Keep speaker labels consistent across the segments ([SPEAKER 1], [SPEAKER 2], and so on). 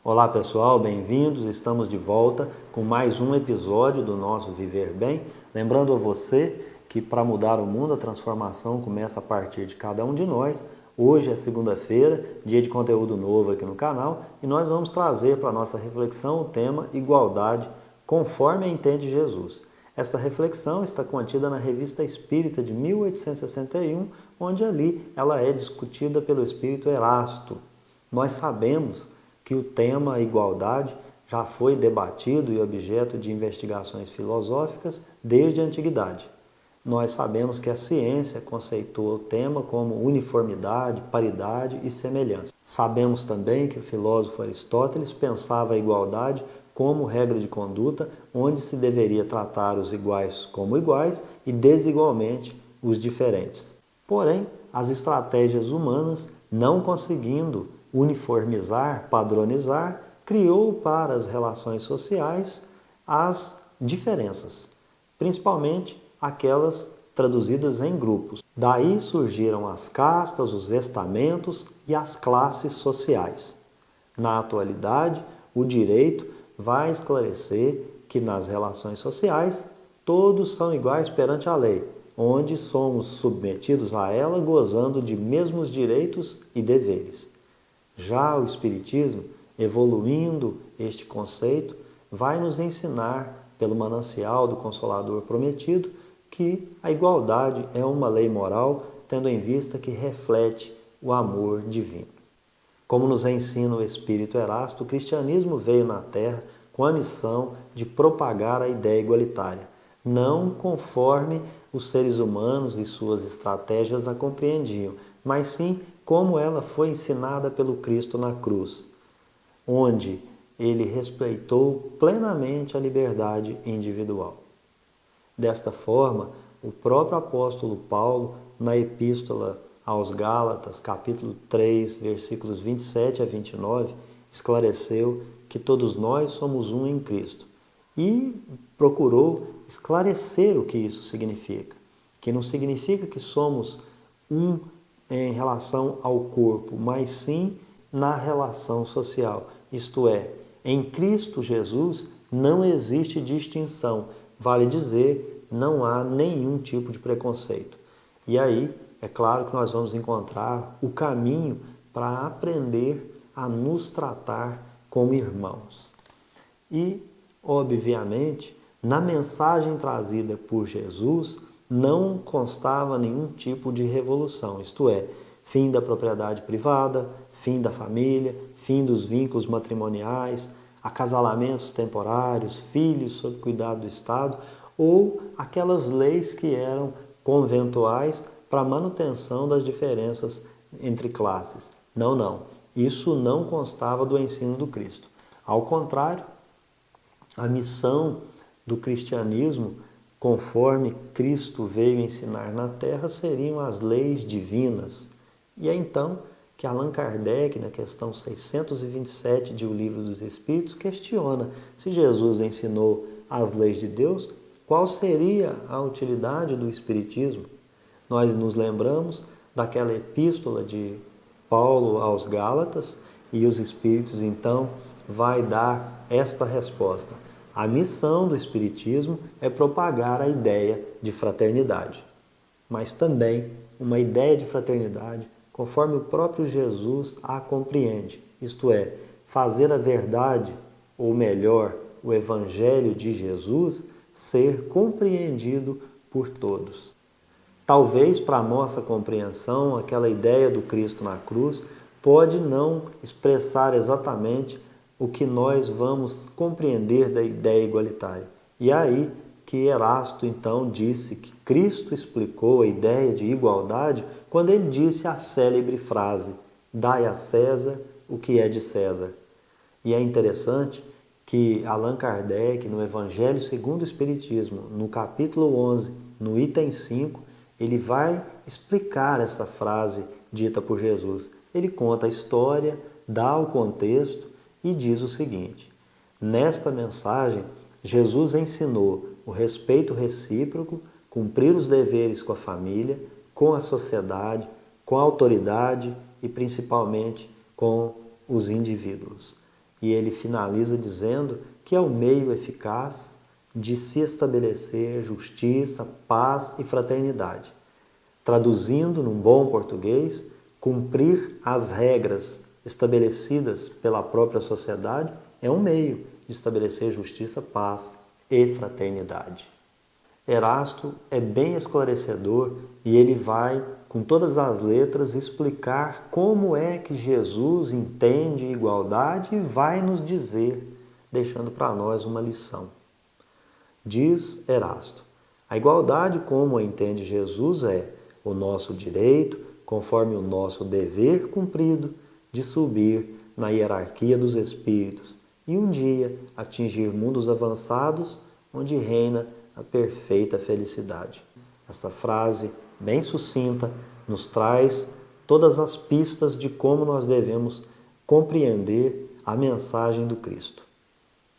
[SPEAKER 1] Olá pessoal, bem-vindos, estamos de volta com mais um episódio do nosso Viver Bem. Lembrando a você que para mudar o mundo a transformação começa a partir de cada um de nós. Hoje é segunda-feira, dia de conteúdo novo aqui no canal e nós vamos trazer para a nossa reflexão o tema Igualdade, conforme entende Jesus. Esta reflexão está contida na Revista Espírita de 1861, onde ali ela é discutida pelo Espírito Erasto. Nós sabemos que o tema igualdade já foi debatido e objeto de investigações filosóficas desde a antiguidade. Nós sabemos que a ciência conceitua o tema como uniformidade, paridade e semelhança. Sabemos também que o filósofo Aristóteles pensava a igualdade como regra de conduta, onde se deveria tratar os iguais como iguais e desigualmente os diferentes. Porém, as estratégias humanas, não conseguindo uniformizar, padronizar, criou para as relações sociais as diferenças, principalmente aquelas traduzidas em grupos. Daí surgiram as castas, os estamentos e as classes sociais. Na atualidade, o direito vai esclarecer que nas relações sociais todos são iguais perante a lei, onde somos submetidos a ela gozando de mesmos direitos e deveres. Já o Espiritismo, evoluindo este conceito, vai nos ensinar, pelo manancial do Consolador Prometido, que a igualdade é uma lei moral, tendo em vista que reflete o amor divino. Como nos ensina o Espírito Erasto, o cristianismo veio na Terra com a missão de propagar a ideia igualitária, não conforme os seres humanos e suas estratégias a compreendiam, mas sim como ela foi ensinada pelo Cristo na cruz, onde ele respeitou plenamente a liberdade individual. Desta forma, o próprio apóstolo Paulo, na Epístola aos Gálatas, capítulo 3, versículos 27 a 29, esclareceu que todos nós somos um em Cristo e procurou esclarecer o que isso significa, que não significa que somos um em relação ao corpo, mas sim na relação social. Isto é, em Cristo Jesus não existe distinção, vale dizer, não há nenhum tipo de preconceito. E aí, é claro que nós vamos encontrar o caminho para aprender a nos tratar como irmãos. E, obviamente, na mensagem trazida por Jesus, não constava nenhum tipo de revolução, isto é, fim da propriedade privada, fim da família, fim dos vínculos matrimoniais, acasalamentos temporários, filhos sob cuidado do Estado, ou aquelas leis que eram conventuais para a manutenção das diferenças entre classes. Não. Isso não constava do ensino do Cristo. Ao contrário, a missão do cristianismo, conforme Cristo veio ensinar na Terra, seriam as leis divinas. E é então que Allan Kardec, na questão 627 de O Livro dos Espíritos, questiona se Jesus ensinou as leis de Deus, qual seria a utilidade do Espiritismo? Nós nos lembramos daquela epístola de Paulo aos Gálatas e os Espíritos, então, vai dar esta resposta. A missão do Espiritismo é propagar a ideia de fraternidade, mas também uma ideia de fraternidade conforme o próprio Jesus a compreende, isto é, fazer a verdade, ou melhor, o Evangelho de Jesus, ser compreendido por todos. Talvez para a nossa compreensão, aquela ideia do Cristo na cruz pode não expressar exatamente o que nós vamos compreender da ideia igualitária. E é aí que Erasto então disse que Cristo explicou a ideia de igualdade quando ele disse a célebre frase: dai a César o que é de César. E é interessante que Allan Kardec, no Evangelho segundo o Espiritismo, no capítulo 11, no item 5, ele vai explicar essa frase dita por Jesus. Ele conta a história, dá o contexto e diz o seguinte: nesta mensagem, Jesus ensinou o respeito recíproco, cumprir os deveres com a família, com a sociedade, com a autoridade e principalmente com os indivíduos. E ele finaliza dizendo que é o meio eficaz de se estabelecer justiça, paz e fraternidade. Traduzindo num bom português, cumprir as regras estabelecidas pela própria sociedade é um meio de estabelecer justiça, paz e fraternidade. Erasto é bem esclarecedor e ele vai, com todas as letras, explicar como é que Jesus entende igualdade e vai nos dizer, deixando para nós uma lição. Diz Erasto: a igualdade como a entende Jesus é o nosso direito, conforme o nosso dever cumprido, de subir na hierarquia dos espíritos e um dia atingir mundos avançados onde reina a perfeita felicidade. Esta frase, bem sucinta, nos traz todas as pistas de como nós devemos compreender a mensagem do Cristo.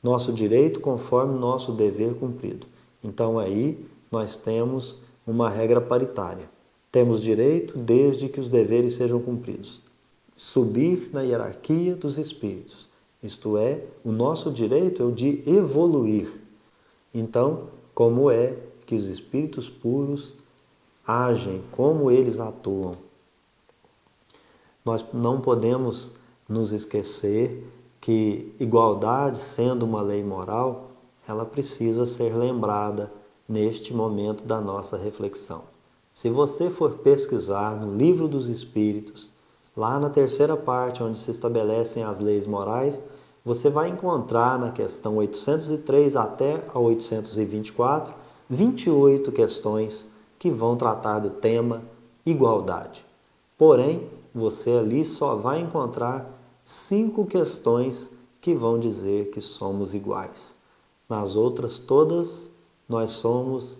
[SPEAKER 1] Nosso direito conforme nosso dever cumprido. Então aí nós temos uma regra paritária. Temos direito desde que os deveres sejam cumpridos. Subir na hierarquia dos espíritos. Isto é, o nosso direito é o de evoluir. Então, como é que os espíritos puros agem, como eles atuam? Nós não podemos nos esquecer que igualdade, sendo uma lei moral, ela precisa ser lembrada neste momento da nossa reflexão. Se você for pesquisar no Livro dos Espíritos, lá na terceira parte, onde se estabelecem as leis morais, você vai encontrar na questão 803 até a 824, 28 questões que vão tratar do tema igualdade. Porém, você ali só vai encontrar 5 questões que vão dizer que somos iguais. Nas outras todas, nós somos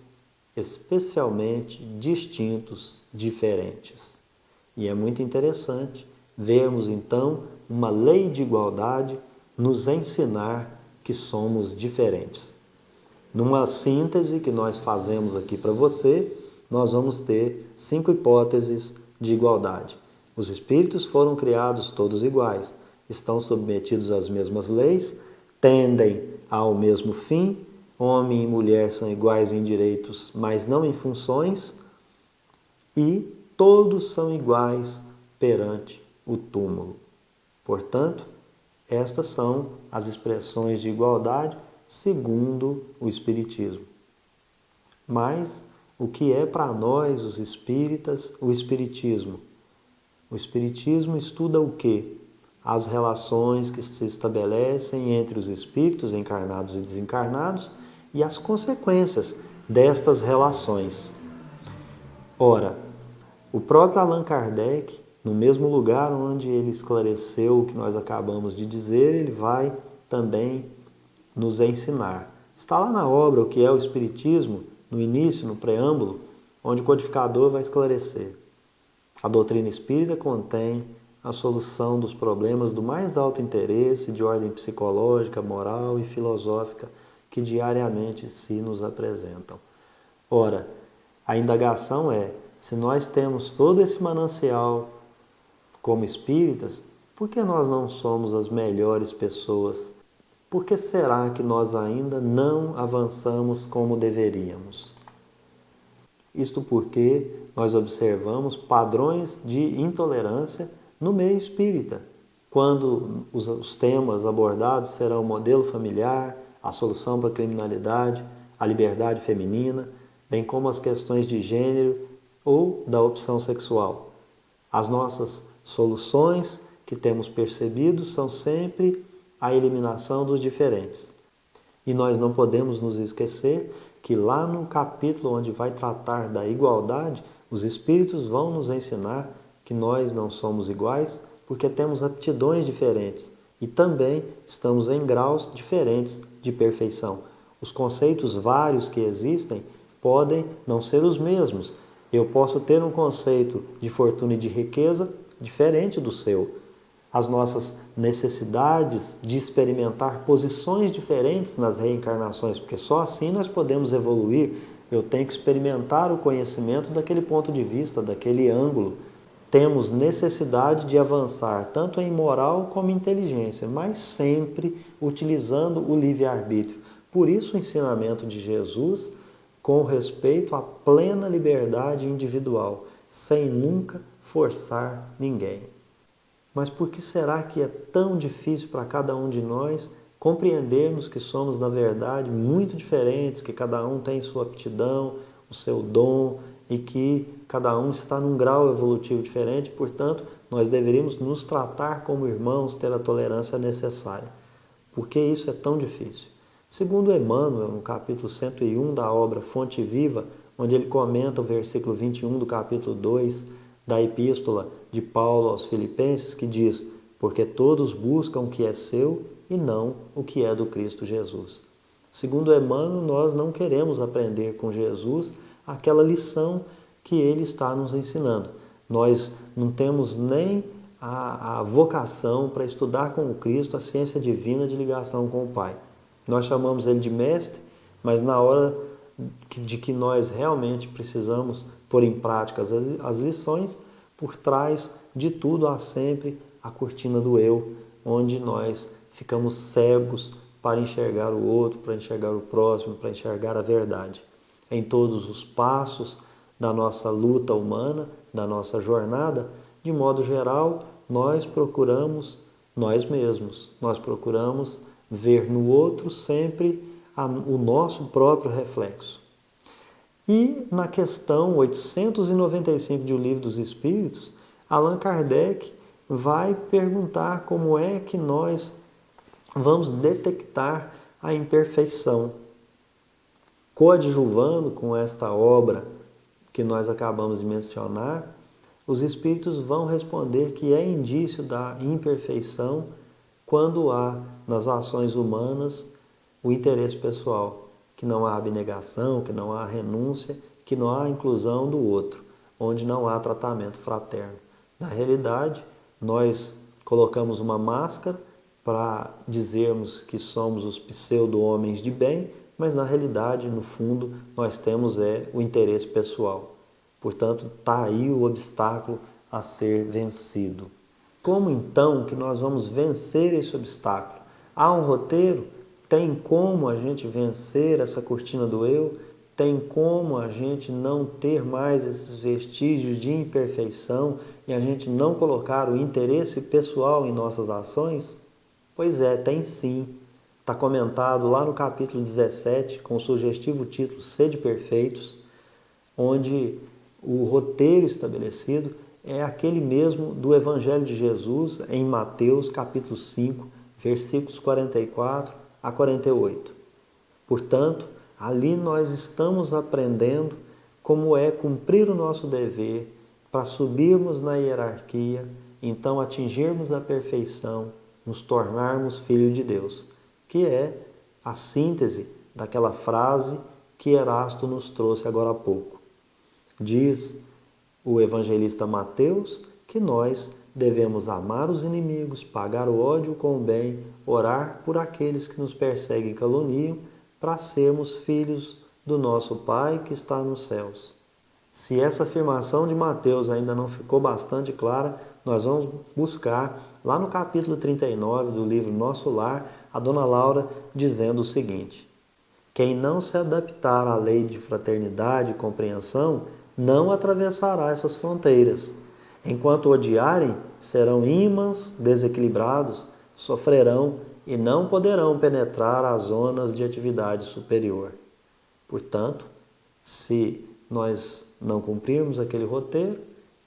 [SPEAKER 1] especialmente distintos, diferentes. E é muito interessante vermos então uma lei de igualdade nos ensinar que somos diferentes. Numa síntese que nós fazemos aqui para você, nós vamos ter 5 hipóteses de igualdade. Os espíritos foram criados todos iguais, estão submetidos às mesmas leis, tendem ao mesmo fim, homem e mulher são iguais em direitos, mas não em funções, e todos são iguais perante o túmulo. Portanto, estas são as expressões de igualdade segundo o Espiritismo. Mas o que é para nós, os espíritas, o Espiritismo? O Espiritismo estuda o quê? As relações que se estabelecem entre os espíritos encarnados e desencarnados e as consequências destas relações. Ora, o próprio Allan Kardec, no mesmo lugar onde ele esclareceu o que nós acabamos de dizer, ele vai também nos ensinar. Está lá na obra O que é o Espiritismo, no início, no preâmbulo, onde o codificador vai esclarecer. A doutrina espírita contém a solução dos problemas do mais alto interesse, de ordem psicológica, moral e filosófica, que diariamente se nos apresentam. Ora, a indagação é, se nós temos todo esse manancial como espíritas, por que nós não somos as melhores pessoas? Por que será que nós ainda não avançamos como deveríamos? Isto porque nós observamos padrões de intolerância no meio espírita, quando os temas abordados serão o modelo familiar, a solução para a criminalidade, a liberdade feminina, bem como as questões de gênero ou da opção sexual. As nossas soluções que temos percebido são sempre a eliminação dos diferentes. E nós não podemos nos esquecer que lá no capítulo onde vai tratar da igualdade, os espíritos vão nos ensinar que nós não somos iguais porque temos aptidões diferentes e também estamos em graus diferentes de perfeição. Os conceitos vários que existem podem não ser os mesmos. Eu posso ter um conceito de fortuna e de riqueza diferente do seu. as nossas necessidades de experimentar posições diferentes nas reencarnações, porque só assim nós podemos evoluir. Eu tenho que experimentar o conhecimento daquele ponto de vista, daquele ângulo. Temos necessidade de avançar tanto em moral como em inteligência, mas sempre utilizando o livre-arbítrio. Por isso o ensinamento de Jesus com respeito à plena liberdade individual, sem nunca forçar ninguém. Mas por que será que é tão difícil para cada um de nós compreendermos que somos, na verdade, muito diferentes, que cada um tem sua aptidão, o seu dom e que cada um está num grau evolutivo diferente, portanto, nós deveríamos nos tratar como irmãos, ter a tolerância necessária. Por que isso é tão difícil? Segundo Emmanuel, no capítulo 101 da obra Fonte Viva, onde ele comenta o versículo 21 do capítulo 2 da epístola de Paulo aos Filipenses, que diz: porque todos buscam o que é seu e não o que é do Cristo Jesus. Segundo Emmanuel, nós não queremos aprender com Jesus aquela lição que ele está nos ensinando. Nós não temos nem a vocação para estudar com o Cristo a ciência divina de ligação com o Pai. Nós chamamos ele de mestre, mas na hora de que nós realmente precisamos pôr em prática as lições, por trás de tudo há sempre a cortina do eu, onde nós ficamos cegos para enxergar o outro, para enxergar o próximo, para enxergar a verdade. Em todos os passos da nossa luta humana, da nossa jornada, de modo geral, nós procuramos nós mesmos, nós procuramos ver no outro sempre o nosso próprio reflexo. E na questão 895 de O Livro dos Espíritos, Allan Kardec vai perguntar como é que nós vamos detectar a imperfeição. Coadjuvando com esta obra que nós acabamos de mencionar, os Espíritos vão responder que é indício da imperfeição quando há nas ações humanas o interesse pessoal, que não há abnegação, que não há renúncia, que não há inclusão do outro, onde não há tratamento fraterno. Na realidade, nós colocamos uma máscara para dizermos que somos os pseudo-homens de bem, mas na realidade, no fundo, nós temos o interesse pessoal. Portanto, está aí o obstáculo a ser vencido. Como então que nós vamos vencer esse obstáculo? Há um roteiro? Tem como a gente vencer essa cortina do eu? Tem como a gente não ter mais esses vestígios de imperfeição e a gente não colocar o interesse pessoal em nossas ações? Pois é, tem sim. Está comentado lá no capítulo 17, com o sugestivo título Sede Perfeitos, onde o roteiro estabelecido é aquele mesmo do Evangelho de Jesus em Mateus capítulo 5, versículos 44 a 48. Portanto, ali nós estamos aprendendo como é cumprir o nosso dever para subirmos na hierarquia, então atingirmos a perfeição, nos tornarmos filhos de Deus, que é a síntese daquela frase que Erasto nos trouxe agora há pouco. Diz o evangelista Mateus que nós devemos amar os inimigos, pagar o ódio com o bem, orar por aqueles que nos perseguem e caluniam, para sermos filhos do nosso Pai que está nos céus. Se essa afirmação de Mateus ainda não ficou bastante clara, nós vamos buscar lá no capítulo 39 do livro Nosso Lar, a Dona Laura dizendo o seguinte: quem não se adaptar à lei de fraternidade e compreensão não atravessará essas fronteiras. Enquanto odiarem, serão ímãs desequilibrados, sofrerão e não poderão penetrar as zonas de atividade superior. Portanto, se nós não cumprirmos aquele roteiro,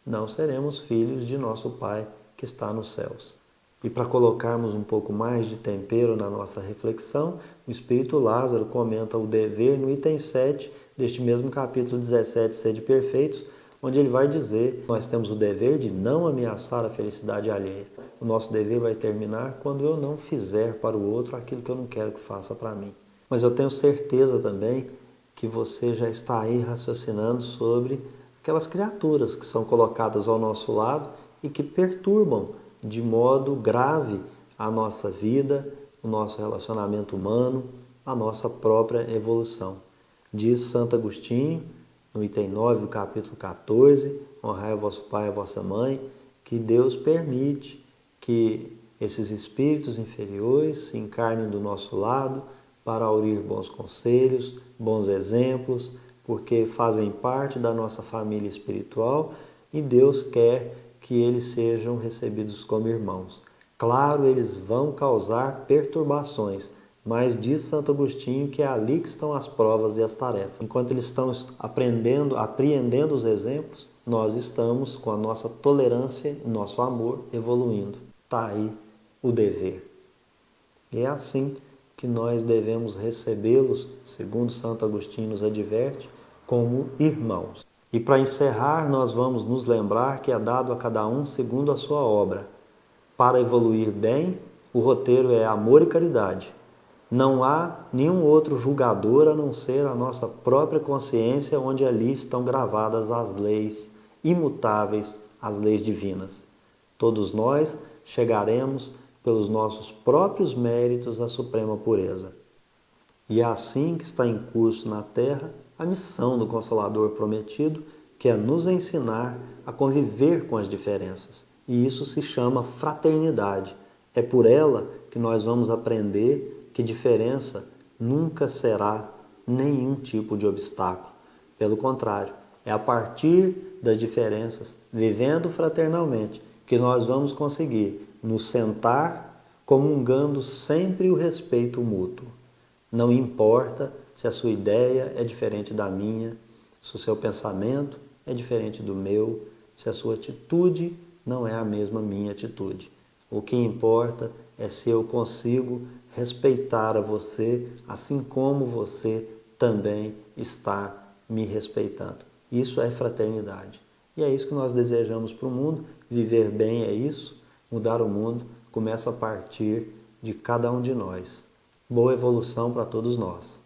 [SPEAKER 1] não seremos filhos de nosso Pai que está nos céus. E para colocarmos um pouco mais de tempero na nossa reflexão, o Espírito Lázaro comenta o dever no item 7 deste mesmo capítulo 17, Sede Perfeitos, onde ele vai dizer que nós temos o dever de não ameaçar a felicidade alheia. O nosso dever vai terminar quando eu não fizer para o outro aquilo que eu não quero que faça para mim. Mas eu tenho certeza também que você já está aí raciocinando sobre aquelas criaturas que são colocadas ao nosso lado e que perturbam de modo grave a nossa vida, o nosso relacionamento humano, a nossa própria evolução. Diz Santo Agostinho, no item 9 do capítulo 14, honrai o vosso pai e a vossa mãe, que Deus permite que esses espíritos inferiores se encarnem do nosso lado para aurir bons conselhos, bons exemplos, porque fazem parte da nossa família espiritual e Deus quer que eles sejam recebidos como irmãos. Claro, eles vão causar perturbações, mas diz Santo Agostinho que é ali que estão as provas e as tarefas. Enquanto eles estão apreendendo os exemplos, nós estamos com a nossa tolerância e nosso amor evoluindo. Está aí o dever. E é assim que nós devemos recebê-los, segundo Santo Agostinho nos adverte, como irmãos. E para encerrar, nós vamos nos lembrar que é dado a cada um segundo a sua obra. Para evoluir bem, o roteiro é amor e caridade. Não há nenhum outro julgador a não ser a nossa própria consciência, onde ali estão gravadas as leis imutáveis, as leis divinas. Todos nós chegaremos, pelos nossos próprios méritos, à suprema pureza. E é assim que está em curso na Terra a missão do Consolador prometido, que é nos ensinar a conviver com as diferenças. E isso se chama fraternidade. É por ela que nós vamos aprender que diferença nunca será nenhum tipo de obstáculo. Pelo contrário, é a partir das diferenças, vivendo fraternalmente, que nós vamos conseguir nos sentar comungando sempre o respeito mútuo. Não importa se a sua ideia é diferente da minha, se o seu pensamento é diferente do meu, se a sua atitude não é a mesma minha atitude. O que importa é se eu consigo respeitar a você, assim como você também está me respeitando. Isso é fraternidade. E é isso que nós desejamos para o mundo. Viver bem é isso. Mudar o mundo começa a partir de cada um de nós. Boa evolução para todos nós.